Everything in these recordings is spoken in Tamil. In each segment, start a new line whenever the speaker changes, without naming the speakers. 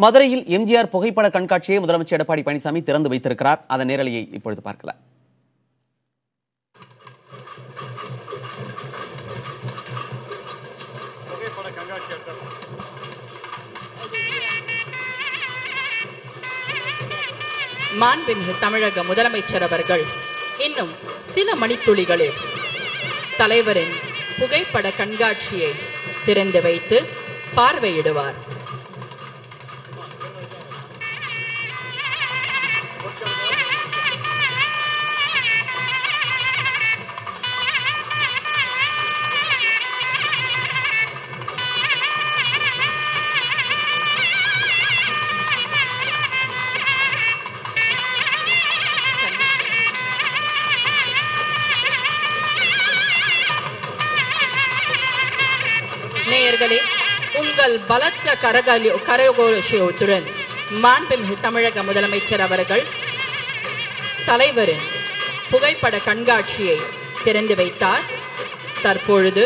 மதுரையில் எம்ஜிஆர் புகைப்பட கண்காட்சியை முதலமைச்சர் எடப்பாடி பழனிசாமி திறந்து வைத்திருக்கிறார். அதன் நேரலையை இப்பொழுது பார்க்கலாம்.
மாண்புமிகு தமிழக முதலமைச்சர் அவர்கள் இன்னும் சில மணித்துளிகளில் தலைவரின் புகைப்பட கண்காட்சியை திறந்து வைத்து பார்வையிடுவார். நேயர்களே, உங்கள் பலத்த கரகோஷத்துடன் மாண்புமிகு தமிழக முதலமைச்சர் அவர்கள் தலைவரின் புகைப்பட கண்காட்சியை திறந்து வைத்தார். தற்பொழுது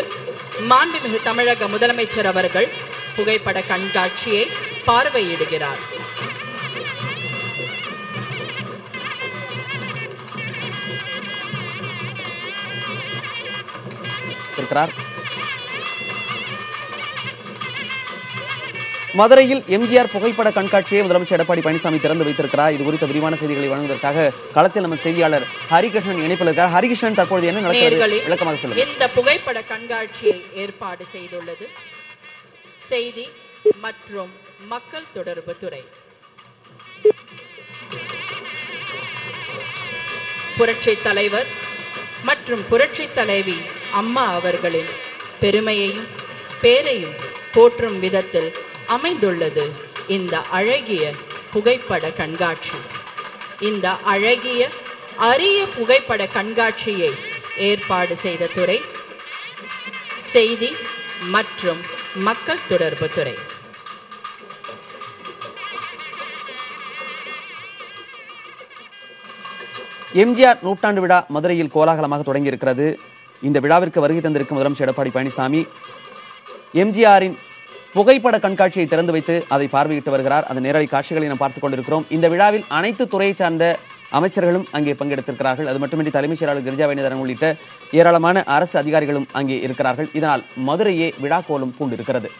மாண்புமிகு தமிழக முதலமைச்சர் அவர்கள் புகைப்பட கண்காட்சியை பார்வையிடுகிறார்.
மதுரையில் எம்ஜிஆர் புகைப்பட கண்காட்சியை முதலமைச்சர் எடப்பாடி பழனிசாமி திறந்து வைத்திருக்கிறார். இது குறித்த விரிவான செய்திகளை வழங்குவதற்காக களத்தில் நம்ம செய்தியாளர் ஹரிகிருஷ்ணன் இணைப்பில் இருக்கார். ஹரிகிருஷ்ணன், தற்போது என்ன நடக்கிறது விளக்கமாக சொல்லுங்க.
இந்த புகைப்பட கண்காட்சியை ஏற்பாடு செய்துள்ளது செய்தி மற்றும் மக்கள் தொடர்பு துறை. புரட்சி தலைவர் மற்றும் புரட்சி தலைவி அம்மா அவர்களின் பெருமையையும் பேரையும் போற்றும் விதத்தில் அமைந்துள்ளது இந்த அழகிய புகைப்பட கண்காட்சி. இந்த அழகிய அரிய புகைப்பட கண்காட்சியை ஏற்பாடு செய்த துறை செய்தி மற்றும் மக்கள் தொடர்பு துறை.
எம்ஜிஆர் நூற்றாண்டு விழா மதுரையில் கோலாகலமாக தொடங்கி இருக்கிறது. இந்த விழாவிற்கு வருகை தந்திருக்கும் முதலமைச்சர் எடப்பாடி பழனிசாமி எம்ஜிஆரின் புகைப்பட கண்காட்சியை திறந்து வைத்து அதை பார்வையிட்டு வருகிறார். அந்த நேரடி காட்சிகளை நாம் பார்த்துக் கொண்டிருக்கிறோம். இந்த விழாவில் அனைத்து துறையை சார்ந்த அமைச்சர்களும் அங்கே பங்கெடுத்திருக்கிறார்கள். அது மட்டுமின்றி தலைமைச் செயலாளர் கிரிஜா வேணிதரன் உள்ளிட்ட ஏராளமான அரசு அதிகாரிகளும் அங்கே இருக்கிறார்கள். இதனால் மதுரையே விழா கோலம் பூண்டிருக்கிறது.